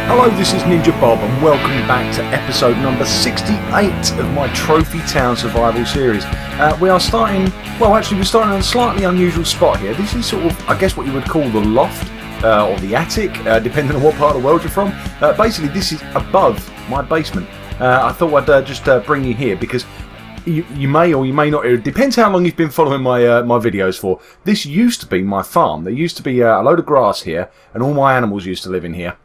Hello, this is NinjaBob and welcome back to episode number 68 of my Trophy Town Survival series. We're starting on a slightly unusual spot here. This is sort of, I guess, what you would call the loft or the attic, depending on what part of the world you're from. Basically, this is above my basement. I thought I'd just bring you here because you may or you may not. It depends how long you've been following my videos for. This used to be my farm. There used to be a load of grass here, and all my animals used to live in here.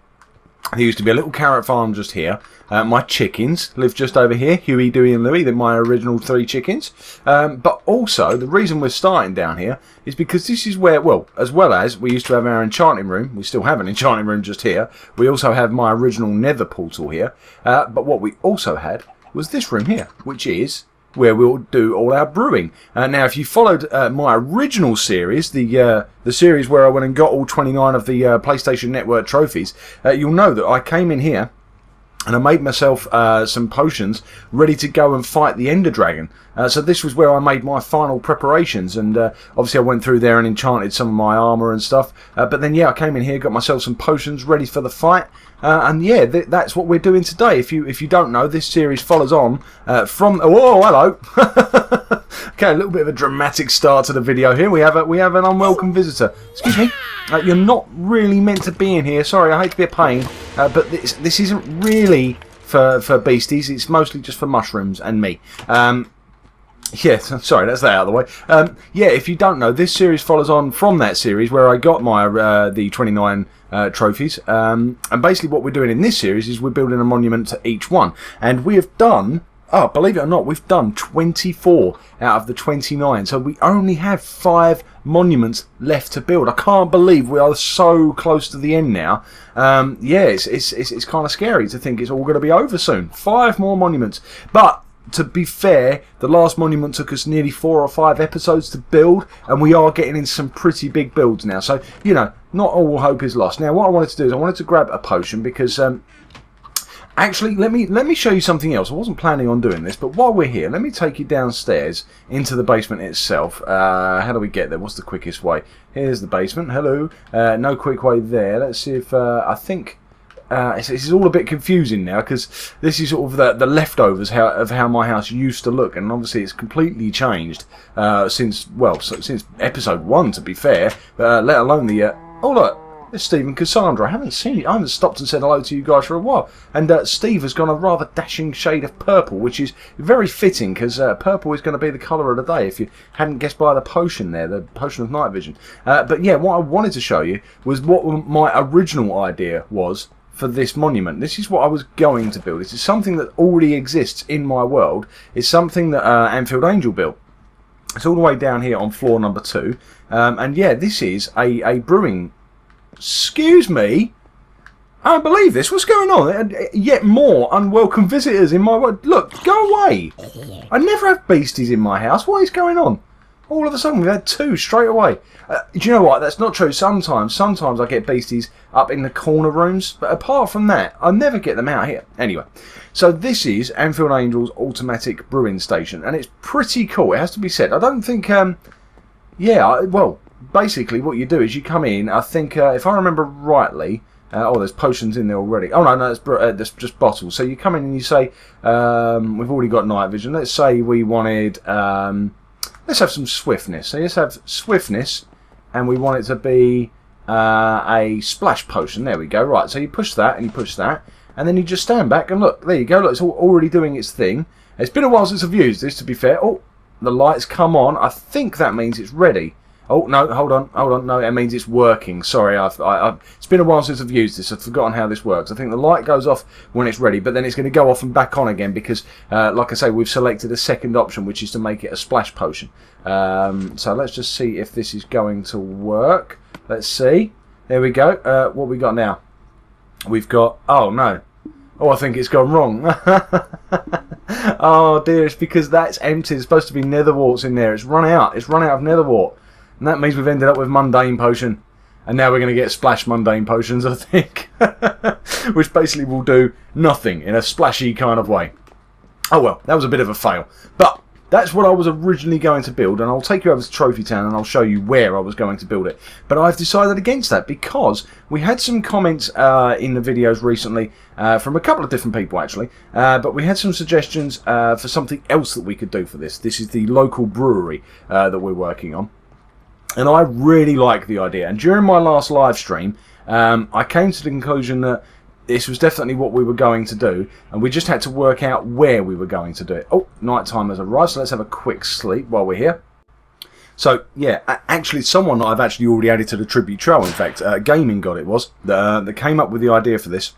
There used to be a little carrot farm just here. My chickens live just over here. Huey, Dewey and Louie. They're my original 3 chickens. But also, the reason we're starting down here is because this is where, well, as well as we used to have our enchanting room. We still have an enchanting room just here. We also have my original nether portal here. But what we also had was this room here, which is where we'll do all our brewing. Now, if you followed my original series, the series where I went and got all 29 of the PlayStation Network trophies, you'll know that I came in here and I made myself some potions ready to go and fight the Ender Dragon. So this was where I made my final preparations, and obviously I went through there and enchanted some of my armour and stuff. But then, yeah, I came in here, got myself some potions ready for the fight. And yeah, that's what we're doing today. If you don't know, this series follows on from... Oh, hello! Okay, a little bit of a dramatic start to the video here. We have an unwelcome visitor. Excuse me. You're not really meant to be in here. Sorry, I hate to be a pain. But this isn't really for beasties. It's mostly just for mushrooms and me. Yeah, sorry, that's that out of the way. Yeah, if you don't know, this series follows on from that series where I got my the 29 trophies. And basically what we're doing in this series is we're building a monument to each one. And we have done... Oh, believe it or not, we've done 24 out of the 29. So we only have 5 monuments left to build. I can't believe we are so close to the end now. Yeah, it's kind of scary to think it's all going to be over soon. 5 more monuments. But to be fair, the last monument took us nearly 4 or 5 episodes to build, and we are getting in some pretty big builds now. So, you know, not all hope is lost. Now, what I wanted to do is I wanted to grab a potion because... Actually, let me show you something else. I wasn't planning on doing this, but while we're here, let me take you downstairs into the basement itself. How do we get there? What's the quickest way? Here's the basement. Hello. No quick way there. Let's see if... I think... this is all a bit confusing now because this is sort of the leftovers of how my house used to look, and obviously it's completely changed since episode 1, to be fair. Let alone the... oh, look. It's Steve and Cassandra. I haven't seen you. I haven't stopped and said hello to you guys for a while. And Steve has gone a rather dashing shade of purple, which is very fitting because purple is going to be the colour of the day. If you hadn't guessed by the potion there, the potion of night vision. But yeah, what I wanted to show you was what my original idea was for this monument. This is what I was going to build. This is something that already exists in my world. It's something that Anfield Angel built. It's all the way down here on floor number 2. And yeah, this is a brewing... Excuse me? I don't believe this. What's going on? Yet more unwelcome visitors in my world. Look, go away. I never have beasties in my house. What is going on? All of a sudden we've had 2 straight away. Do you know what? That's not true. Sometimes I get beasties up in the corner rooms. But apart from that, I never get them out here. Anyway, so this is Anfield Angel's automatic brewing station. And it's pretty cool. It has to be said. I don't think... yeah, well... Basically, what you do is you come in. I think, if I remember rightly, oh, there's potions in there already. Oh no, that's just bottles. So you come in and you say, we've already got night vision. Let's say we wanted, let's have some swiftness. So let's have swiftness, and we want it to be a splash potion. There we go. Right. So you push that and you push that, and then you just stand back and look. There you go. Look, it's already doing its thing. It's been a while since I've used this, to be fair. Oh, the lights come on. I think that means it's ready. Oh, no, hold on, no, it means it's working. Sorry, it's been a while since I've used this. I've forgotten how this works. I think the light goes off when it's ready, but then it's going to go off and back on again because, like I say, we've selected a second option, which is to make it a splash potion. So let's just see if this is going to work. Let's see. There we go. What we got now? We've got... Oh, no. Oh, I think it's gone wrong. Oh, dear, it's because that's empty. There's supposed to be nether warts in there. It's run out. It's run out of nether wart. And that means we've ended up with mundane potion. And now we're going to get splash mundane potions, I think. Which basically will do nothing in a splashy kind of way. Oh well, that was a bit of a fail. But That's what I was originally going to build, and I'll take you over to Trophy Town and I'll show you where I was going to build it. But I've decided against that because we had some comments in the videos recently from a couple of different people actually, but we had some suggestions for something else that we could do for this. This is the local brewery that we're working on, and I really like the idea. And during my last live stream, I came to the conclusion that this was definitely what we were going to do, and we just had to work out where we were going to do it. Oh, night time has arrived, so let's have a quick sleep while we're here. So, yeah, actually someone that I've actually already added to the tribute trail, in fact, Gaming God it was, that came up with the idea for this.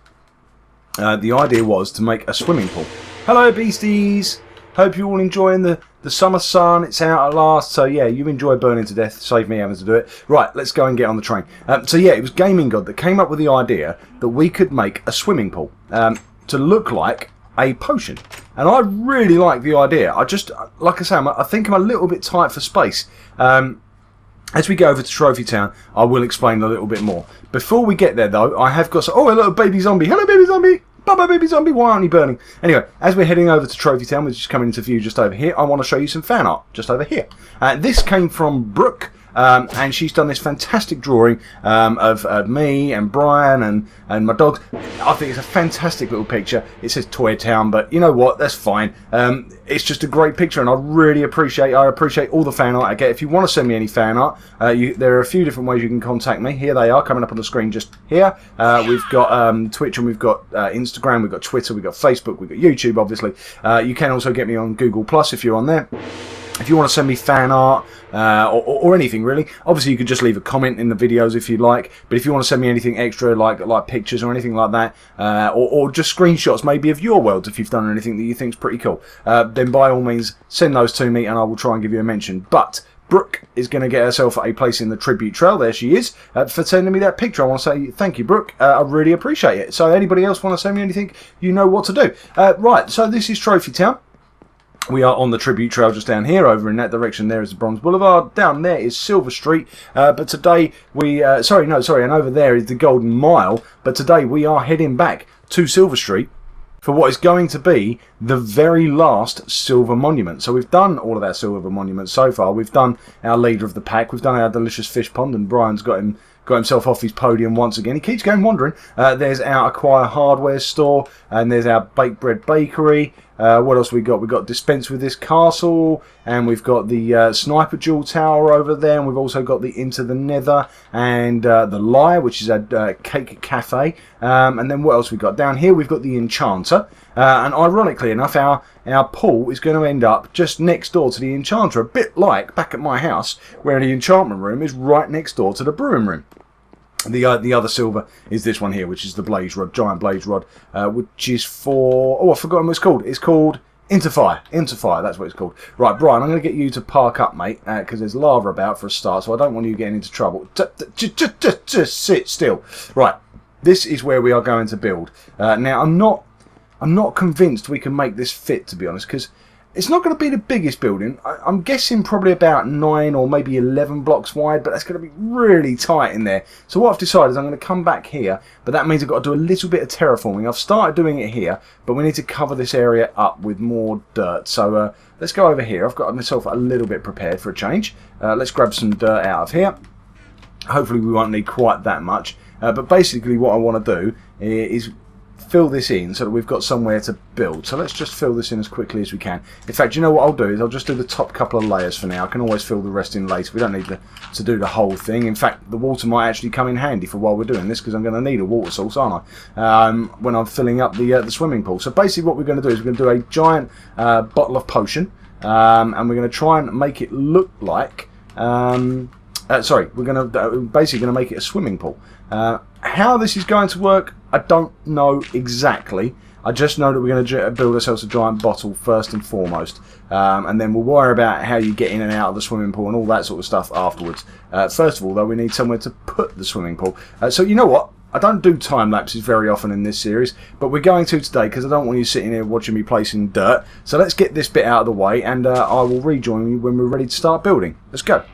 The idea was to make a swimming pool. Hello, beasties! Hope you're all enjoying the summer sun. It's out at last. So, yeah, you enjoy burning to death. Save me having to do it. Right, let's go and get on the train. So, yeah, it was Gaming God that came up with the idea that we could make a swimming pool to look like a potion. And I really like the idea. I just, like I say, I think I'm a little bit tight for space. As we go over to Trophy Town, I will explain a little bit more. Before we get there, though, I have got some... Oh, a little baby zombie. Hello, baby zombie. Bye-bye, baby zombie. Why aren't you burning? Anyway, as we're heading over to Trophy Town, which is coming into view just over here, I want to show you some fan art just over here. This came from Brooke. And she's done this fantastic drawing of me and Brian and my dogs. I think it's a fantastic little picture. It says Toy Town, but you know what? That's fine. It's just a great picture, and I really appreciate all the fan art I get. If you want to send me any fan art, there are a few different ways you can contact me. Here they are, coming up on the screen just here. We've got Twitch, and we've got Instagram, we've got Twitter, we've got Facebook, we've got YouTube, obviously. You can also get me on Google Plus if you're on there. If you want to send me fan art or anything really, obviously you could just leave a comment in the videos if you'd like. But if you want to send me anything extra, like pictures or anything like that, or just screenshots maybe of your worlds if you've done anything that you think's pretty cool, then by all means send those to me and I will try and give you a mention. But Brooke is going to get herself a place in the tribute trail. There she is, for sending me that picture. I want to say thank you, Brooke. I really appreciate it. So anybody else want to send me anything, you know what to do. Right, so this is Trophy Town. We are on the tribute trail just down here. Over in that direction there is the Bronze Boulevard. Down there is Silver Street. But today we... sorry, and over there is the Golden Mile. But today we are heading back to Silver Street for what is going to be the very last silver monument. So we've done all of our silver monuments so far. We've done our leader of the pack. We've done our delicious fish pond, and Brian's got himself off his podium once again. He keeps going wandering. There's our Acquire Hardware store, and there's our Baked Bread Bakery. What else we got? We've got Dispense with This Castle, and we've got the Sniper Jewel Tower over there, and we've also got the Into the Nether, and the Lyre, which is a cake cafe. And then what else we got? Down here we've got the Enchanter, and ironically enough, our pool is going to end up just next door to the Enchanter, a bit like back at my house, where the enchantment room is right next door to the brewing room. The other silver is this one here, which is the blaze rod, giant blaze rod, which is for... Oh, I've forgotten what it's called. It's called Interfire. Interfire, that's what it's called. Right, Brian, I'm going to get you to park up, mate, because there's lava about for a start, so I don't want you getting into trouble. Just sit still. Right, this is where we are going to build. Now, I'm not convinced we can make this fit, to be honest, because it's not going to be the biggest building. I'm guessing probably about 9 or maybe 11 blocks wide, but that's going to be really tight in there. So what I've decided is I'm going to come back here, but that means I've got to do a little bit of terraforming. I've started doing it here, but we need to cover this area up with more dirt. So let's go over here. I've got myself a little bit prepared for a change. Let's grab some dirt out of here. Hopefully we won't need quite that much. But basically what I want to do is fill this in so that we've got somewhere to build. So let's just fill this in as quickly as we can. In fact, you know what I'll do is I'll just do the top couple of layers for now. I can always fill the rest in later. We don't need to do the whole thing. In fact, the water might actually come in handy for while we're doing this, because I'm going to need a water source, aren't I? When I'm filling up the swimming pool. So basically what we're going to do is we're going to do a giant bottle of potion, and we're going to try and make it look like... we're going to basically going to make it a swimming pool. How this is going to work, I don't know exactly. I just know that we're going to build ourselves a giant bottle first and foremost, and then we'll worry about how you get in and out of the swimming pool and all that sort of stuff afterwards. First of all, though, we need somewhere to put the swimming pool. So you know what? I don't do time lapses very often in this series, but we're going to today because I don't want you sitting here watching me placing dirt. So let's get this bit out of the way, and I will rejoin you when we're ready to start building. Let's go.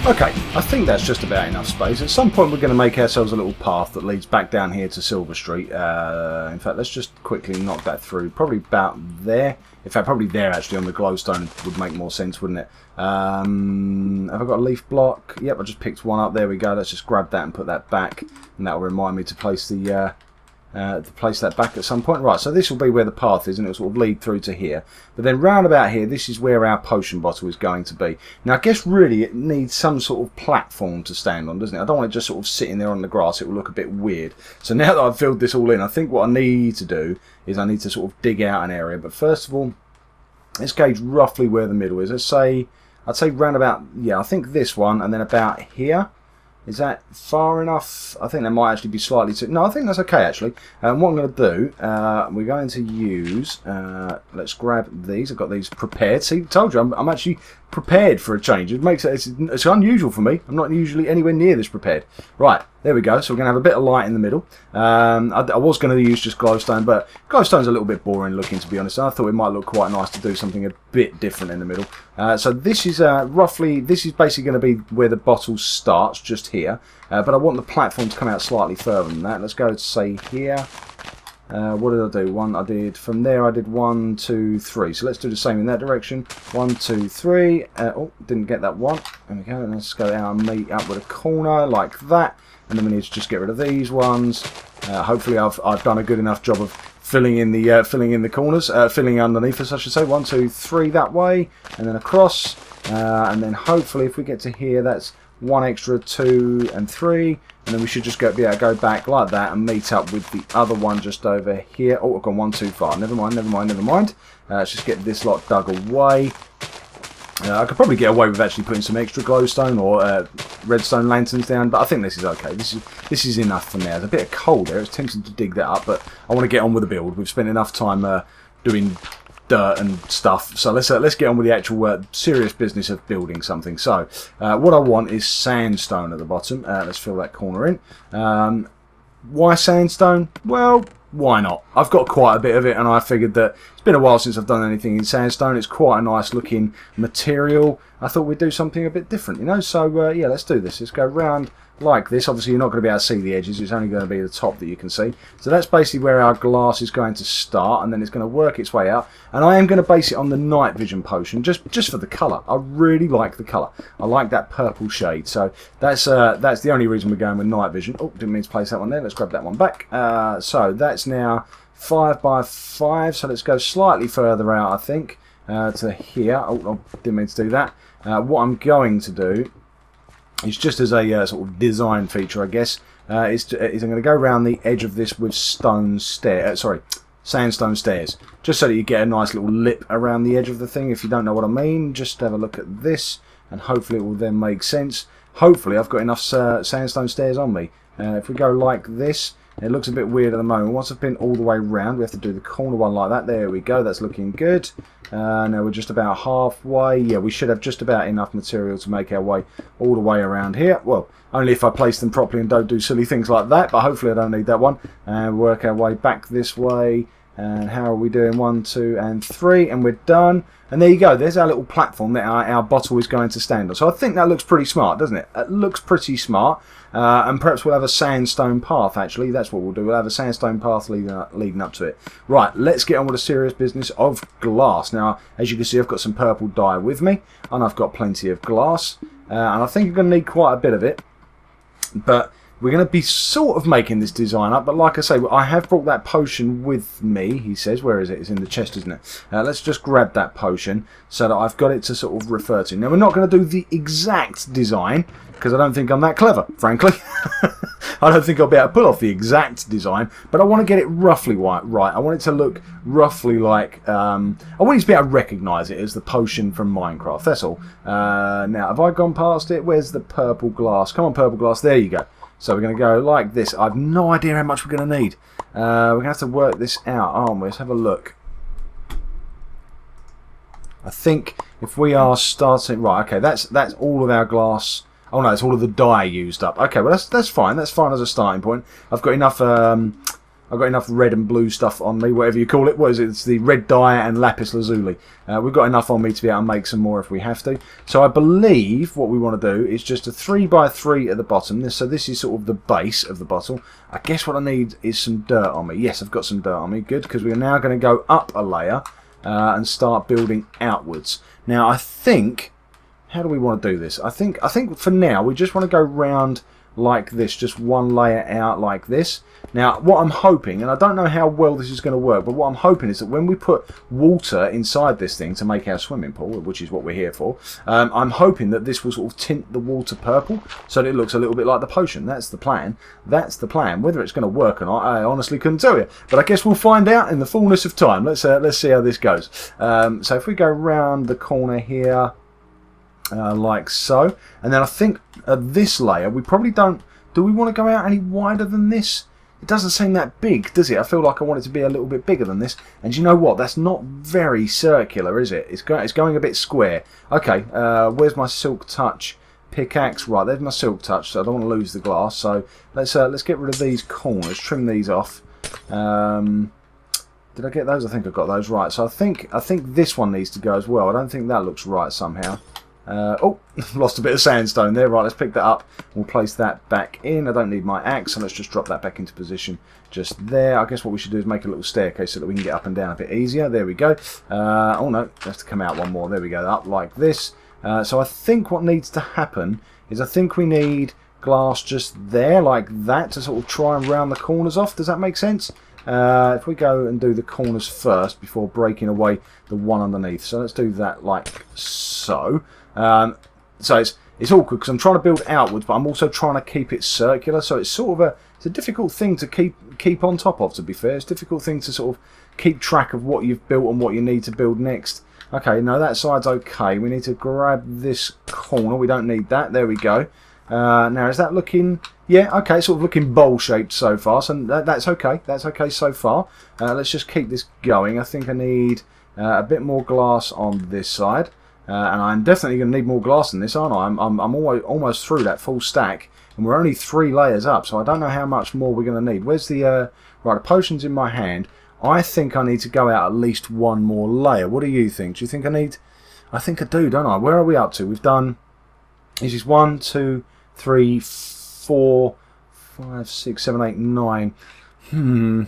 Okay, I think that's just about enough space. At some point we're going to make ourselves a little path that leads back down here to Silver Street. In fact, let's just quickly knock that through. Probably about there. In fact, probably there actually on the glowstone would make more sense, wouldn't it? Have I got a leaf block? Yep, I just picked one up. There we go. Let's just grab that and put that back. And that will remind me to place the... place that back at some point. Right, so this will be where the path is, and it will sort of lead through to here. But then round about here, this is where our potion bottle is going to be. Now, I guess really it needs some sort of platform to stand on, doesn't it? I don't want it just sort of sitting there on the grass. It will look a bit weird. So now that I've filled this all in, I think what I need to do is I need to sort of dig out an area. But first of all, let's gauge roughly where the middle is. Let's say, I'd say round about, yeah, I think this one, and then about here. Is that far enough? I think that might actually be slightly too... No, I think that's okay, actually. What I'm going to do, we're going to use... let's grab these. I've got these prepared. See, told you, I'm actually prepared for a change. It makes it's unusual for me. I'm not usually anywhere near this prepared. Right, there we go. So we're going to have a bit of light in the middle. I was going to use just glowstone, but glowstone's a little bit boring looking, to be honest. I thought it might look quite nice to do something a bit different in the middle. So this is roughly... This is basically going to be where the bottle starts, just here. But I want the platform to come out slightly further than that. Let's go to say here. What did I do? From there I did 1, 2, 3. So let's do the same in that direction. 1, 2, 3. Oh, didn't get that one. There we go. Let's go out and meet up with a corner like that. And then we need to just get rid of these ones. Hopefully I've done a good enough job of filling in the corners, filling underneath us, I should say. 1, 2, 3 that way, and then across. And then hopefully if we get to here, that's 1 extra, 2 and 3, and then we should just be able to go back like that and meet up with the other one just over here. Oh, I've gone 1 too far. Never mind. Let's just get this lot dug away. I could probably get away with actually putting some extra glowstone or redstone lanterns down, but I think this is okay. This is enough for now. There's a bit of coal there. It's tempting to dig that up, but I want to get on with the build. We've spent enough time doing dirt and stuff, so let's get on with the actual serious business of building something. So what I want is sandstone at the bottom. Let's fill that corner in. Why sandstone? Well, why not? I've got quite a bit of it, and I figured that it's been a while since I've done anything in sandstone. It's quite a nice looking material. I thought we'd do something a bit different, you know. So yeah, let's do this. Let's go round like this. Obviously you're not going to be able to see the edges, it's only going to be the top that you can see. So that's basically where our glass is going to start, and then it's going to work its way out. And I am going to base it on the night vision potion, just for the colour. I really like the colour. I like that purple shade. So that's the only reason we're going with night vision. Oh, didn't mean to place that one there. Let's grab that one back. So that's now 5 by 5, so let's go slightly further out, I think, to here. Oh, didn't mean to do that. What I'm going to do is, just as a sort of design feature, I guess, is I'm going to go around the edge of this with sandstone stairs, just so that you get a nice little lip around the edge of the thing. If you don't know what I mean, just have a look at this, and hopefully it will then make sense. Hopefully I've got enough sandstone stairs on me. If we go like this, it looks a bit weird at the moment. Once I've been all the way round, we have to do the corner one like that. There we go, that's looking good. Now we're just about halfway. Yeah, we should have just about enough material to make our way all the way around here. Well, only if I place them properly and don't do silly things like that, but hopefully I don't need that one. And work our way back this way. And how are we doing? 1, 2 and 3, and we're done. And there you go, there's our little platform that our bottle is going to stand on. So I think that looks pretty smart, doesn't it? It looks pretty smart. And perhaps we'll have a sandstone path, actually. That's what we'll do. We'll have a sandstone path leading up to it. Right, let's get on with the serious business of glass. Now, as you can see, I've got some purple dye with me, and I've got plenty of glass. And I think I'm going to need quite a bit of it. But we're going to be sort of making this design up, but like I say, I have brought that potion with me, he says. Where is it? It's in the chest, isn't it? Let's just grab that potion so that I've got it to sort of refer to. Now, we're not going to do the exact design, because I don't think I'm that clever, frankly. I don't think I'll be able to pull off the exact design, but I want to get it roughly right. I want it to look roughly like... I want you to be able to recognise it as the potion from Minecraft, that's all. Now, have I gone past it? Where's the purple glass? Come on, purple glass, there you go. So we're going to go like this. I have no idea how much we're going to need. We're going to have to work this out, aren't we? Let's have a look. I think if we are starting... Right, okay, that's all of our glass... Oh no, it's all of the dye used up. Okay, well that's fine. That's fine as a starting point. I've got enough I've got enough red and blue stuff on me, whatever you call it. What is it? It's the red dye and lapis lazuli. We've got enough on me to be able to make some more if we have to. So I believe what we want to do is just a 3x3 at the bottom. So this is sort of the base of the bottle. I guess what I need is some dirt on me. Yes, I've got some dirt on me. Good, because we're now going to go up a layer and start building outwards. Now I think, how do we want to do this? I think for now we just want to go round like this, just one layer out like this. Now what I'm hoping, and I don't know how well this is going to work, but what I'm hoping is that when we put water inside this thing to make our swimming pool, which is what we're here for, I'm hoping that this will sort of tint the water purple so that it looks a little bit like the potion. That's the plan. That's the plan. Whether it's going to work or not, I honestly couldn't tell you, but I guess we'll find out in the fullness of time. Let's see how this goes. So if we go round the corner here, like so, and then I think this layer we probably don't. Do we want to go out any wider than this? It doesn't seem that big, does it? I feel like I want it to be a little bit bigger than this. And you know what? That's not very circular, is it? It's going a bit square. Okay, where's my silk touch pickaxe? Right, there's my silk touch. So I don't want to lose the glass. So let's get rid of these corners, trim these off. Did I get those? I think I got those right. So I think this one needs to go as well. I don't think that looks right somehow. Oh, lost a bit of sandstone there. Right, let's pick that up. We'll place that back in. I don't need my axe, so let's just drop that back into position just there. I guess what we should do is make a little staircase so that we can get up and down a bit easier. There we go. Oh no, we have to come out one more. There we go, up like this. So I think what needs to happen is I think we need glass just there, like that, to sort of try and round the corners off. Does that make sense? If we go and do the corners first before breaking away the one underneath. So let's do that like so. So it's awkward because I'm trying to build outwards, but I'm also trying to keep it circular. So it's sort of it's a difficult thing to keep on top of. To be fair, it's a difficult thing to sort of keep track of what you've built and what you need to build next. Okay, no, that side's okay. We need to grab this corner. We don't need that. There we go. Now is that looking? Yeah, okay, sort of looking bowl shaped so far. So that's okay. That's okay so far. Let's just keep this going. I think I need a bit more glass on this side. And I'm definitely going to need more glass than this, aren't I? I'm almost through that full stack, and we're only 3 layers up, so I don't know how much more we're going to need. Where's the right? The potion's in my hand. I think I need to go out at least one more layer. What do you think? Do you think I need? I think I do, don't I? Where are we up to? We've done. This is 1, 2, 3, 4, 5, 6, 7, 8, 9.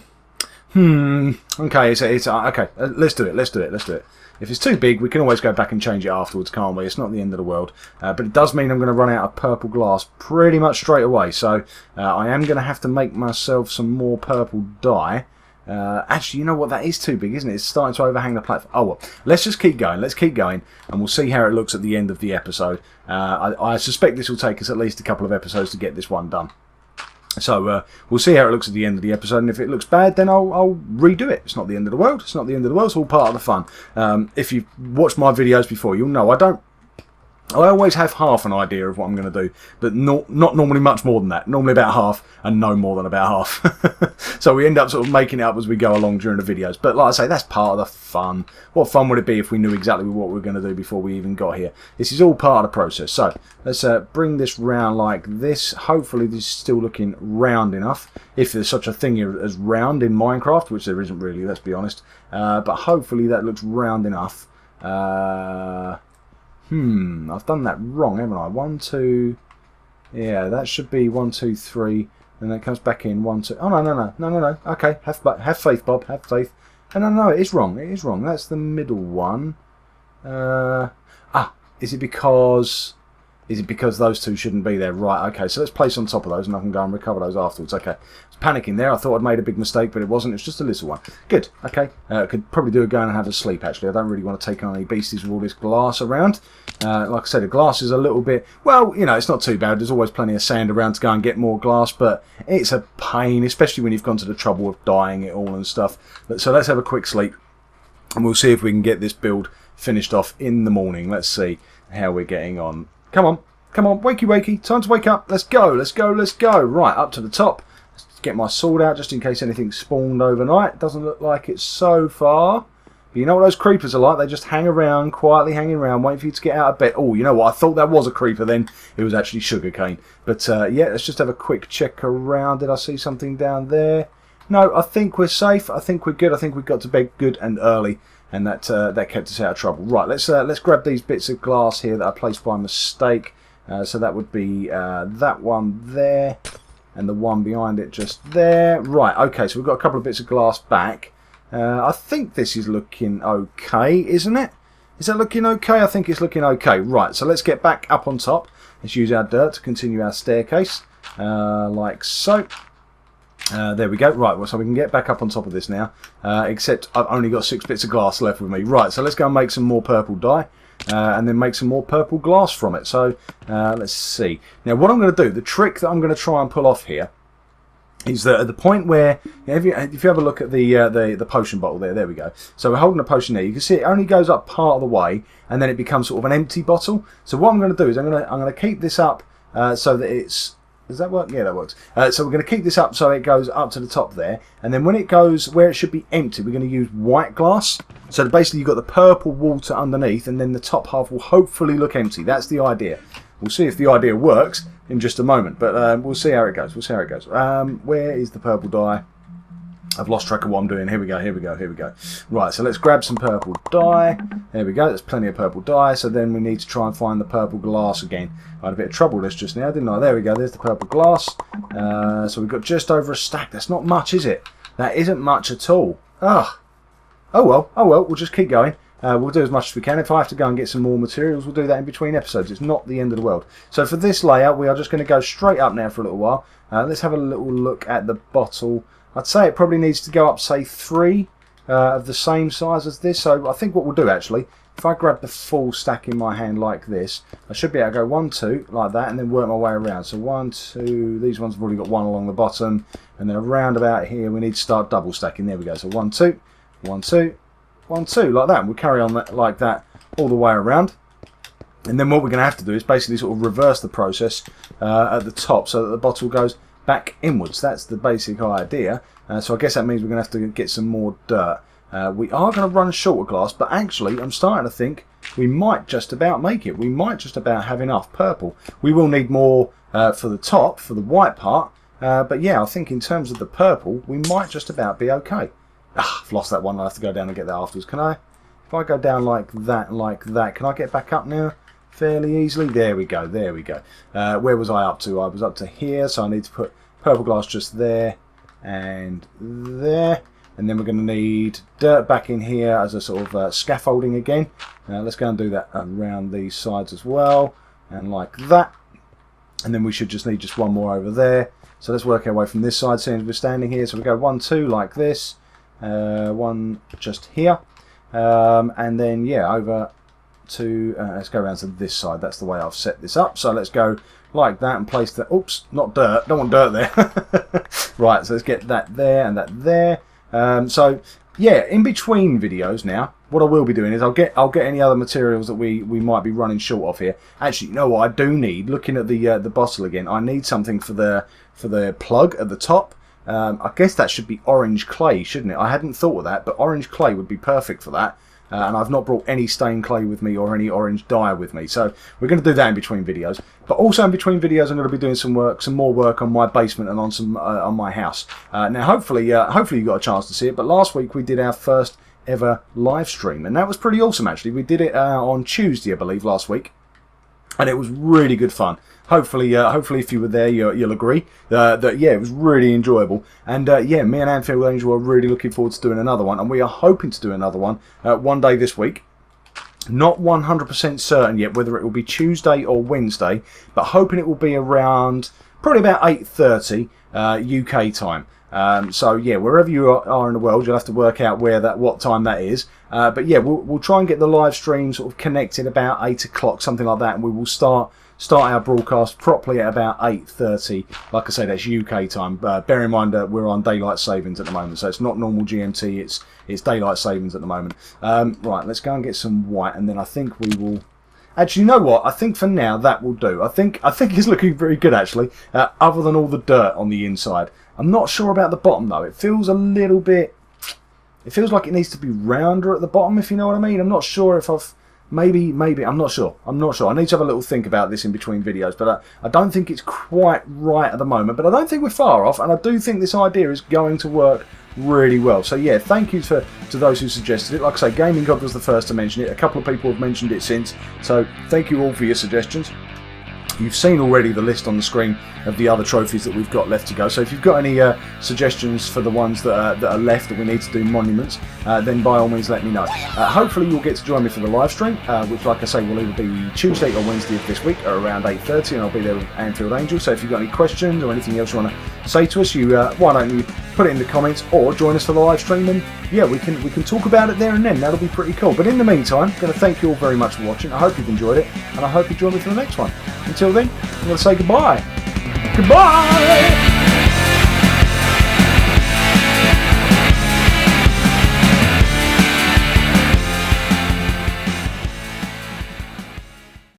Okay, it's okay. Let's do it. If it's too big, we can always go back and change it afterwards, can't we? It's not the end of the world. But it does mean I'm going to run out of purple glass pretty much straight away. So I am going to have to make myself some more purple dye. Actually, you know what? That is too big, isn't it? It's starting to overhang the platform. Oh, well. Let's just keep going. Let's keep going. And we'll see how it looks at the end of the episode. I suspect this will take us at least a couple of episodes to get this one done. So we'll see how it looks at the end of the episode, and if it looks bad, then I'll redo it. It's not the end of the world. It's not the end of the world. It's all part of the fun. If you've watched my videos before, you'll know I always have half an idea of what I'm going to do, but not normally much more than that. Normally about half, and no more than about half. So we end up sort of making it up as we go along during the videos. But like I say, that's part of the fun. What fun would it be if we knew exactly what we were going to do before we even got here? This is all part of the process. So let's bring this round like this. Hopefully this is still looking round enough, if there's such a thing as round in Minecraft, which there isn't really, let's be honest. But hopefully that looks round enough. I've done that wrong, haven't I? 1, 2, yeah, that should be 1, 2, 3, and then it comes back in 1, 2. Oh no. Okay, have faith, Bob. Have faith. No, it is wrong. It is wrong. That's the middle one. Is it because those two shouldn't be there? Right. Okay. So let's place on top of those, and I can go and recover those afterwards. Okay. I was panicking there. I thought I'd made a big mistake, but it wasn't. It's just a little one. Good. Okay. Could probably do a go and have a sleep. Actually, I don't really want to take on any beasties with all this glass around. Like I said, the glass is a little bit. Well, you know, it's not too bad. There's always plenty of sand around to go and get more glass, but it's a pain, especially when you've gone to the trouble of dyeing it all and stuff. So let's have a quick sleep, and we'll see if we can get this build finished off in the morning. Let's see how we're getting on. Come on, wakey, time to wake up. Let's go. Right, up to the top. Let's get my sword out just in case anything spawned overnight. Doesn't look like it so far. But you know what those creepers are like? They just hang around, quietly hanging around, waiting for you to get out of bed. Oh, you know what? I thought that was a creeper then. It was actually sugarcane. But yeah, let's just have a quick check around. Did I see something down there? No, I think we're safe. I think we're good. I think we got to bed good and early, and that kept us out of trouble. Right, let's grab these bits of glass here that I placed by mistake. So that would be that one there, and the one behind it just there. Right, okay, so we've got a couple of bits of glass back. I think this is looking okay, isn't it? Is that looking okay? I think it's looking okay. Right, so let's get back up on top. Let's use our dirt to continue our staircase, like so. There we go. Right, well, so we can get back up on top of this now, except I've only got 6 bits of glass left with me. Right, so let's go and make some more purple dye, and then make some more purple glass from it. So let's see. Now, what I'm going to do, the trick that I'm going to try and pull off here, is that at the point where, if you have a look at the potion bottle there we go. So we're holding a potion there. You can see it only goes up part of the way, and then it becomes sort of an empty bottle. So what I'm going to do is I'm going to keep this up so that it's. Does that work? Yeah, that works. So we're going to keep this up so it goes up to the top there, and then when it goes where it should be empty, we're going to use white glass. So basically, you've got the purple water underneath, and then the top half will hopefully look empty. That's the idea. We'll see if the idea works in just a moment, but we'll see how it goes. We'll see how it goes. Where is the purple dye? I've lost track of what I'm doing. Here we go, here we go, here we go. Right, so let's grab some purple dye. There we go, there's plenty of purple dye. So then we need to try and find the purple glass again. I had a bit of trouble with this just now, didn't I? There we go, there's the purple glass. So we've got just over a stack. That's not much, is it? That isn't much at all. Ugh. Oh well, we'll just keep going. We'll do as much as we can. If I have to go and get some more materials, we'll do that in between episodes. It's not the end of the world. So for this layout, we are just going to go straight up now for a little while. Let's have a little look at the bottle. I'd say it probably needs to go up, say, 3 of the same size as this. So I think what we'll do, actually, if I grab the full stack in my hand like this, I should be able to go 1, 2, like that, and then work my way around. So 1, 2, these ones have already got 1 along the bottom, and then around about here, we need to start double stacking. There we go. So 1, 2, 1, 2, 1, 2, like that. And we'll carry on like that all the way around. And then what we're going to have to do is basically sort of reverse the process at the top so that the bottle goes back inwards. That's the basic idea. So I guess that means we're going to have to get some more dirt. We are going to run short of glass, but actually I'm starting to think we might just about make it. We might just about have enough purple. We will need more for the top, for the white part, but yeah, I think in terms of the purple, we might just about be okay. I've lost that one. I'll have to go down and get that afterwards. Can I? If I go down like that, can I get back up now? Fairly easily. There we go, there we go. Where was I up to? I was up to here, so I need to put purple glass just there and there, and then we're going to need dirt back in here as a sort of scaffolding again. Let's go and do that around these sides as well, and like that, and then we should just need just one more over there. So let's work our way from this side, seeing as we're standing here. So we go 1, 2 like this, 1 just here, and then yeah, over to let's go around to this side. That's the way I've set this up. So let's go like that and place that. Oops, not dirt. Don't want dirt there. Right, so let's get that there and that there. So yeah, in between videos now, what I will be doing is I'll get any other materials that we might be running short of here. Actually, you know what I do need? Looking at the bottle again, I need something for the plug at the top. I guess that should be orange clay, shouldn't it? I hadn't thought of that, but orange clay would be perfect for that. And I've not brought any stained clay with me or any orange dye with me, so we're going to do that in between videos. But also in between videos, I'm going to be doing some more work on my basement and on my house. Now, hopefully you got a chance to see it. But last week we did our first ever live stream, and that was pretty awesome. Actually, we did it on Tuesday, I believe, last week, and it was really good fun. Hopefully, if you were there, you'll agree that yeah, it was really enjoyable. And yeah, me and Anfield Angel are really looking forward to doing another one, and we are hoping to do another one one day this week. Not 100% certain yet whether it will be Tuesday or Wednesday, but hoping it will be around probably about 8:30 UK time. So yeah, wherever you are in the world, you'll have to work out what time that is. But yeah, we'll try and get the live stream sort of connected about 8 o'clock, something like that, and we will start our broadcast properly at about 8:30. Like I say, that's UK time. Bear in mind that we're on daylight savings at the moment, so it's not normal GMT. It's daylight savings at the moment. Right, let's go and get some white, and then I think we will. Actually, you know what? I think for now that will do. I think it's looking very good actually. Other than all the dirt on the inside, I'm not sure about the bottom though. It feels a little bit. It feels like it needs to be rounder at the bottom, if you know what I mean. I'm not sure if I've Maybe, I'm not sure. I need to have a little think about this in between videos, but I don't think it's quite right at the moment. But I don't think we're far off, and I do think this idea is going to work really well. So yeah, thank you to those who suggested it. Like I say, Gaming God was the first to mention it. A couple of people have mentioned it since, so thank you all for your suggestions. You've seen already the list on the screen of the other trophies that we've got left to go. So if you've got any suggestions for the ones that are left that we need to do monuments, then by all means let me know. Hopefully you'll get to join me for the live stream, which, like I say, will either be Tuesday or Wednesday of this week at around 8:30, and I'll be there with Anfield Angel. So if you've got any questions or anything else you want to say to us, why don't you put it in the comments or join us for the live stream, and yeah, we can talk about it there and then. That'll be pretty cool. But in the meantime, I'm going to thank you all very much for watching. I hope you've enjoyed it, and I hope you join me for the next one. Until then, I'm going to say goodbye. Goodbye!